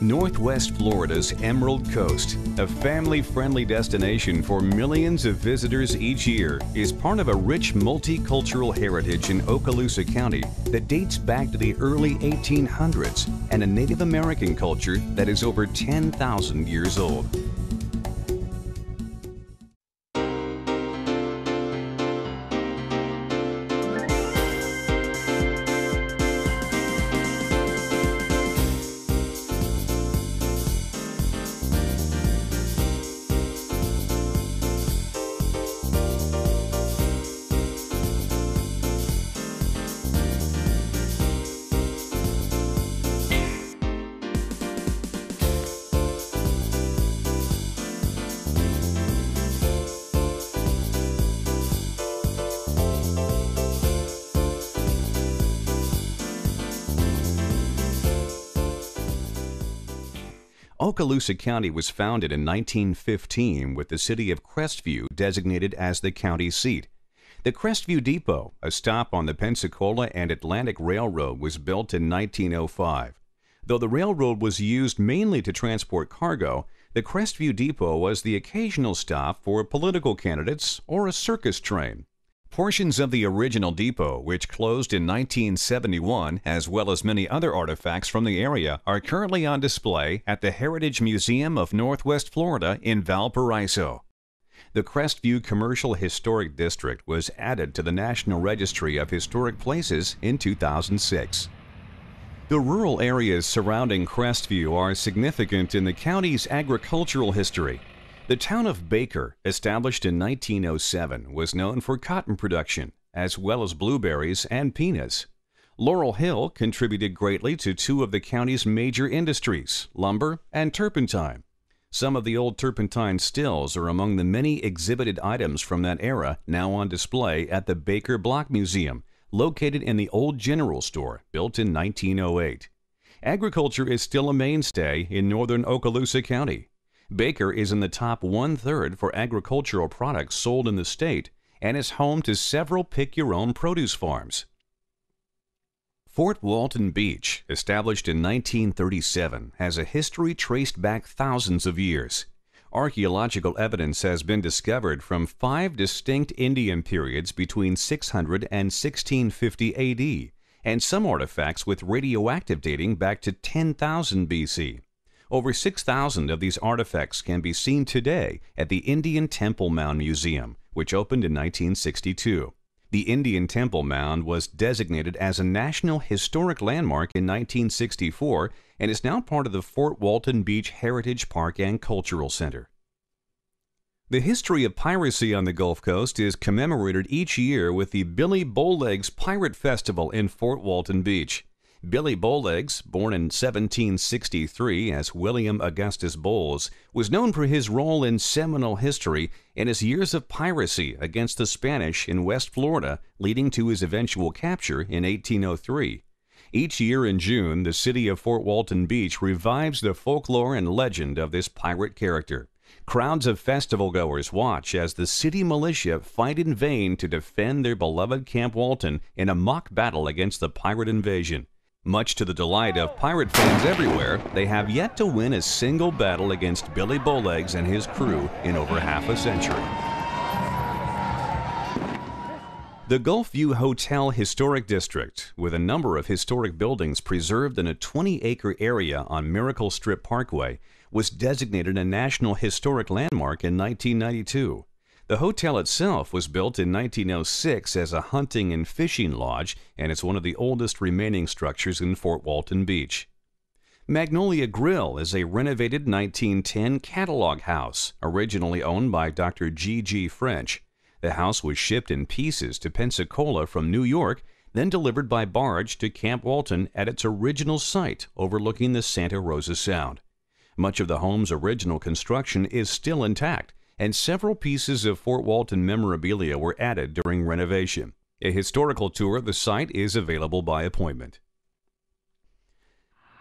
Northwest Florida's Emerald Coast, a family-friendly destination for millions of visitors each year, is part of a rich multicultural heritage in Okaloosa County that dates back to the early 1800s and a Native American culture that is over 10,000 years old. Okaloosa County was founded in 1915 with the city of Crestview designated as the county seat. The Crestview Depot, a stop on the Pensacola and Atlantic Railroad, was built in 1905. Though the railroad was used mainly to transport cargo, the Crestview Depot was the occasional stop for political candidates or a circus train. Portions of the original depot, which closed in 1971, as well as many other artifacts from the area, are currently on display at the Heritage Museum of Northwest Florida in Valparaiso. The Crestview Commercial Historic District was added to the National Registry of Historic Places in 2006. The rural areas surrounding Crestview are significant in the county's agricultural history. The town of Baker, established in 1907, was known for cotton production, as well as blueberries and peanuts. Laurel Hill contributed greatly to two of the county's major industries, lumber and turpentine. Some of the old turpentine stills are among the many exhibited items from that era now on display at the Baker Block Museum, located in the old general store built in 1908. Agriculture is still a mainstay in northern Okaloosa County. Baker is in the top one-third for agricultural products sold in the state and is home to several pick-your-own produce farms. Fort Walton Beach, established in 1937, has a history traced back thousands of years. Archaeological evidence has been discovered from 5 distinct Indian periods between 600 and 1650 AD, and some artifacts with radioactive dating back to 10,000 BC. Over 6,000 of these artifacts can be seen today at the Indian Temple Mound Museum, which opened in 1962. The Indian Temple Mound was designated as a National Historic Landmark in 1964 and is now part of the Fort Walton Beach Heritage Park and Cultural Center. The history of piracy on the Gulf Coast is commemorated each year with the Billy Bowlegs Pirate Festival in Fort Walton Beach. Billy Bowlegs, born in 1763 as William Augustus Bowles, was known for his role in Seminole history and his years of piracy against the Spanish in West Florida, leading to his eventual capture in 1803. Each year in June, the city of Fort Walton Beach revives the folklore and legend of this pirate character. Crowds of festival-goers watch as the city militia fight in vain to defend their beloved Camp Walton in a mock battle against the pirate invasion. Much to the delight of pirate fans everywhere, they have yet to win a single battle against Billy Bowlegs and his crew in over half a century. The Gulfview Hotel Historic District, with a number of historic buildings preserved in a 20-acre area on Miracle Strip Parkway, was designated a National Historic Landmark in 1992. The hotel itself was built in 1906 as a hunting and fishing lodge, and it's one of the oldest remaining structures in Fort Walton Beach. Magnolia Grill is a renovated 1910 catalog house, originally owned by Dr. G.G. French. The house was shipped in pieces to Pensacola from New York, then delivered by barge to Camp Walton at its original site overlooking the Santa Rosa Sound. Much of the home's original construction is still intact, and several pieces of Fort Walton memorabilia were added during renovation. A historical tour of the site is available by appointment.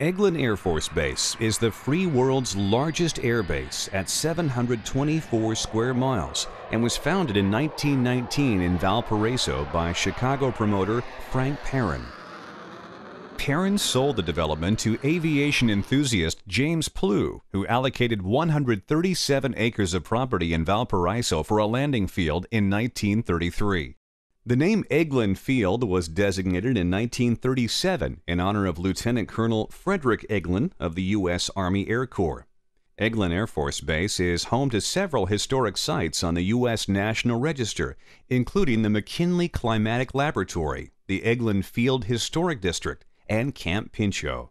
Eglin Air Force Base is the free world's largest air base at 724 square miles and was founded in 1919 in Valparaiso by Chicago promoter Frank Perrin. Cairns sold the development to aviation enthusiast James Plew, who allocated 137 acres of property in Valparaiso for a landing field in 1933. The name Eglin Field was designated in 1937 in honor of Lieutenant Colonel Frederick Eglin of the U.S. Army Air Corps. Eglin Air Force Base is home to several historic sites on the U.S. National Register, including the McKinley Climatic Laboratory, the Eglin Field Historic District, and Camp Pinchot.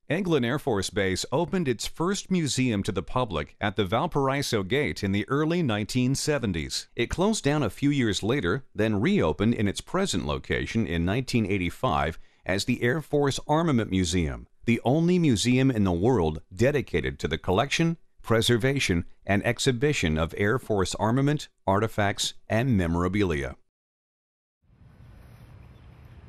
Eglin Air Force Base opened its first museum to the public at the Valparaiso Gate in the early 1970s. It closed down a few years later, then reopened in its present location in 1985 as the Air Force Armament Museum, the only museum in the world dedicated to the collection, preservation, and exhibition of Air Force armament, artifacts, and memorabilia.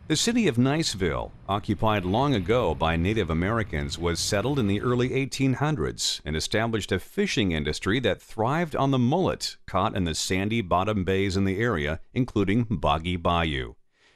The city of Niceville, occupied long ago by Native Americans, was settled in the early 1800s and established a fishing industry that thrived on the mullet caught in the sandy bottom bays in the area, including Boggy Bayou.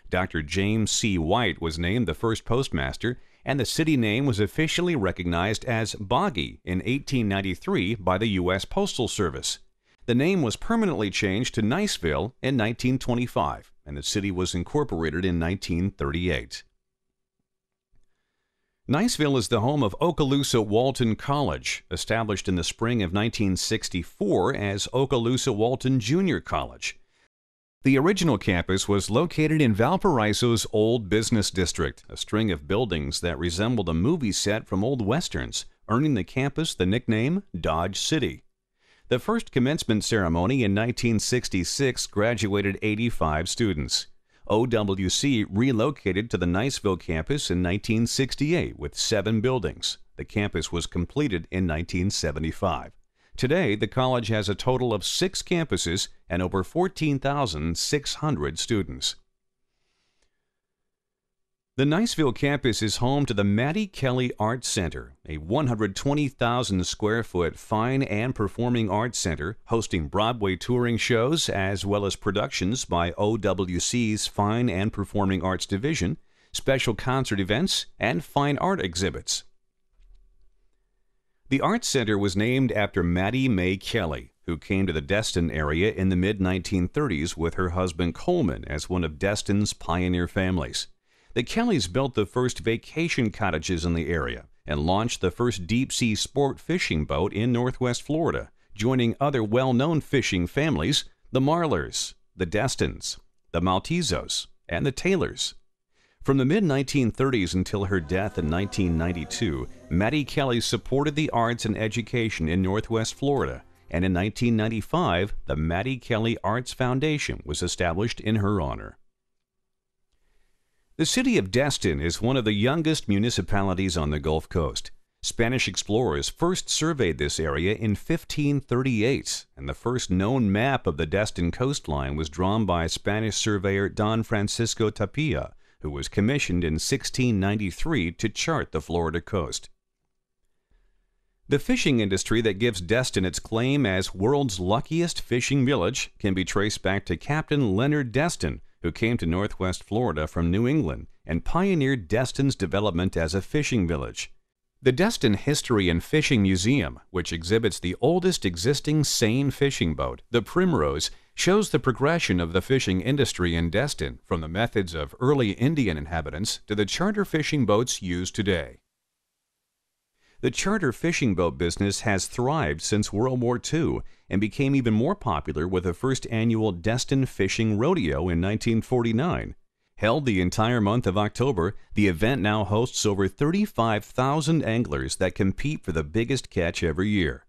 Dr. James C. White was named the first postmaster, and the city name was officially recognized as Boggy in 1893 by the U.S. Postal Service. The name was permanently changed to Niceville in 1925, and the city was incorporated in 1938. Niceville is the home of Okaloosa Walton College, established in the spring of 1964 as Okaloosa Walton Junior College. The original campus was located in Valparaiso's Old Business District, a string of buildings that resembled a movie set from old westerns, earning the campus the nickname Dodge City. The first commencement ceremony in 1966 graduated 85 students. OWC relocated to the Niceville campus in 1968 with 7 buildings. The campus was completed in 1975. Today, the college has a total of 6 campuses and over 14,600 students. The Niceville campus is home to the Mattie Kelly Art Center, a 120,000 square foot fine and performing arts center hosting Broadway touring shows as well as productions by OWC's Fine and Performing Arts Division, special concert events, and fine art exhibits. The Arts Center was named after Mattie May Kelly, who came to the Destin area in the mid-1930s with her husband Coleman as one of Destin's pioneer families. The Kellys built the first vacation cottages in the area and launched the first deep-sea sport fishing boat in Northwest Florida, joining other well-known fishing families, the Marlers, the Destins, the Maltezos, and the Taylors. From the mid-1930s until her death in 1992, Mattie Kelly supported the arts and education in Northwest Florida, and in 1995, the Mattie Kelly Arts Foundation was established in her honor. The city of Destin is one of the youngest municipalities on the Gulf Coast. Spanish explorers first surveyed this area in 1538, and the first known map of the Destin coastline was drawn by Spanish surveyor Don Francisco Tapia, who was commissioned in 1693 to chart the Florida coast. The fishing industry that gives Destin its claim as world's luckiest fishing village can be traced back to Captain Leonard Destin, who came to Northwest Florida from New England and pioneered Destin's development as a fishing village. The Destin History and Fishing Museum, which exhibits the oldest existing seine fishing boat, the Primrose, shows the progression of the fishing industry in Destin from the methods of early Indian inhabitants to the charter fishing boats used today. The charter fishing boat business has thrived since World War II and became even more popular with the first annual Destin Fishing Rodeo in 1949. Held the entire month of October, the event now hosts over 35,000 anglers that compete for the biggest catch every year.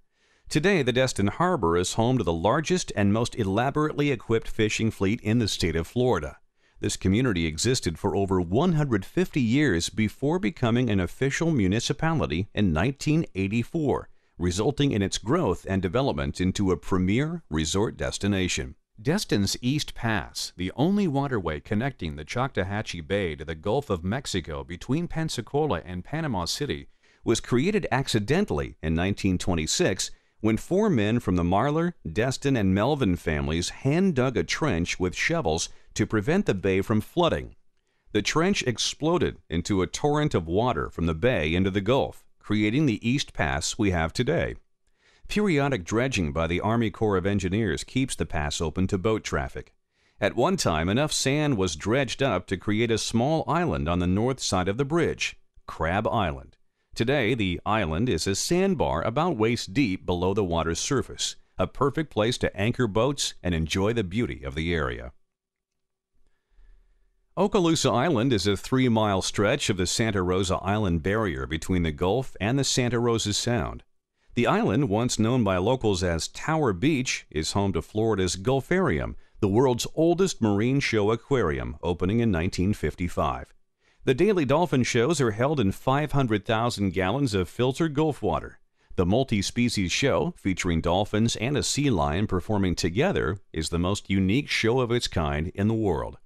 Today, the Destin Harbor is home to the largest and most elaborately equipped fishing fleet in the state of Florida. This community existed for over 150 years before becoming an official municipality in 1984, resulting in its growth and development into a premier resort destination. Destin's East Pass, the only waterway connecting the Choctawhatchee Bay to the Gulf of Mexico between Pensacola and Panama City, was created accidentally in 1926 when 4 men from the Marler, Destin, and Melvin families hand-dug a trench with shovels to prevent the bay from flooding. The trench exploded into a torrent of water from the bay into the Gulf, creating the East Pass we have today. Periodic dredging by the Army Corps of Engineers keeps the pass open to boat traffic. At one time, enough sand was dredged up to create a small island on the north side of the bridge, Crab Island. Today, the island is a sandbar about waist deep below the water's surface, a perfect place to anchor boats and enjoy the beauty of the area. Okaloosa Island is a 3-mile stretch of the Santa Rosa Island barrier between the Gulf and the Santa Rosa Sound. The island, once known by locals as Tower Beach, is home to Florida's Gulfarium, the world's oldest marine show aquarium, opening in 1955. The daily dolphin shows are held in 500,000 gallons of filtered Gulf water. The multi-species show, featuring dolphins and a sea lion performing together, is the most unique show of its kind in the world.